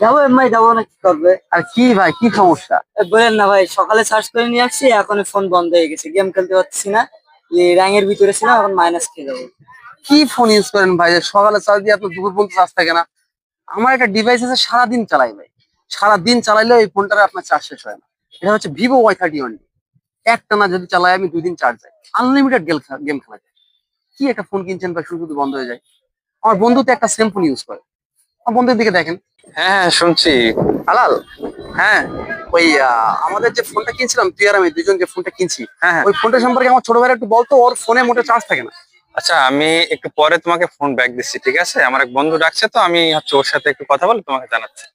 যাবো এমআই যাবো না, কি করবে? আর কি ভাই, কি সমস্যা? বলেন না ভাই, সকালে চার্জ করে নিয়ে আসছি, এখন ফোন বন্ধ হয়ে গেছে, গেম খেলতে পারছি না। এই র্যাঙ্কের ভিতরে ছিলাম, এখন মাইনাস খেয়ে যাবো। কি ফোন ইউজ করেন ভাই যে সকালে চার্জ দিয়ে আপনার দুপুর পর্যন্ত চার্জ থাকে না? আমার একটা ডিভাইস আছে, সারাদিন চালাই ভাই। সারাদিন চালাইলেও এই ফোনটার আপনার চার্জ শেষ হয় না। এটা হচ্ছে ভিভো Y31। একটানা যদি চালাই আমি 2 দিন চার্জ যায়, আনলিমিটেড গেম খেলা যায়। কি একটা ফোন কিনছেন ভাই, শুধু শুধু বন্ধ হয়ে যায়। আমার বন্ধু তো একটা সেম ফোন ইউজ করে, আমার বন্ধুর দিকে দেখেন। হ্যাঁ হ্যাঁ, শুনছি। হালাল। হ্যাঁ, ওই আমাদের যে ফোনটা কিনছিলাম, তুই আর আমি দুজন যে ফোনটা কিনছি, হ্যাঁ হ্যাঁ। ওই ফোনটা সম্পর্কে আমার ছোট ভাইরা একটু বলতো, ওর ফোনে মোটে চার্জ থাকে না। আচ্ছা, আমি একটু পরে তোমাকে ফোন ব্যাক দিচ্ছি, ঠিক আছে? আমার এক বন্ধু ডাকছে, তো আমি হচ্ছে ওর সাথে একটু কথা বলে তোমাকে জানাচ্ছি।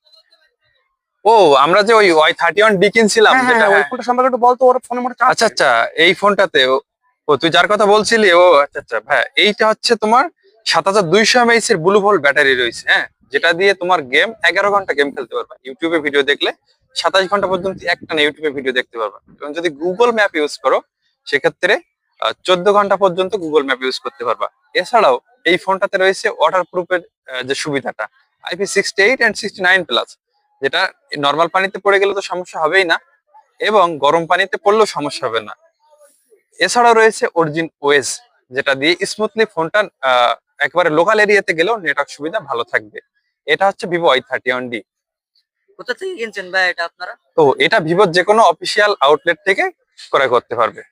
ও, আমরা যে ওই Y31D কিনছিলাম, হ্যাঁ হ্যাঁ যেটা, হ্যাঁ, ওই হ্যাঁ। ফোনটা সম্পর্কে একটু বলতো, ওর ফোনে মোটে চার্জ আচ্ছা থাকে। আচ্ছা, এই ফোনটাতে ও তুই যার কথা বলছিলি, ও আচ্ছা আচ্ছা ভাই, এইটা হচ্ছে তোমার 7200 mAh এর ব্লু ভোল্ট ব্যাটারি রয়েছে, হ্যাঁ। যেটা দিয়ে তোমার গেম 11 ঘন্টা গেম খেলতে পারবা। ইউটিউবে ভিডিও দেখলে 27 ঘন্টা পর্যন্ত একটানা ইউটিউবে ভিডিও দেখতে পারবা। এবং যদি গুগল ম্যাপ ইউজ করো, সেক্ষেত্রে 14 ঘন্টা পর্যন্ত গুগল ম্যাপ ইউজ করতে পারবা। এছাড়াও এই ফোনটাতে রয়েছে ওয়াটার প্রুফের যে সুবিধাটা, IP68 and 69+, যেটা নর্মাল পানিতে পড়ে গেলে তো সমস্যা হবেই না, এবং গরম পানিতে পড়লেও সমস্যা হবে না। এছাড়াও রয়েছে অরিজিন ওএস, যেটা দিয়ে স্মুথলি ফোনটা একেবারে লোকাল এরিয়াতে গেলেও নেটওয়ার্ক সুবিধা ভালো থাকবে। এটা হচ্ছে ভিভো Y31D। কোথা থেকে কিনছেন ভাই এটা আপনারা? তো এটা ভিভোর যে কোনো অফিসিয়াল আউটলেট থেকে ক্রয় করতে পারবে।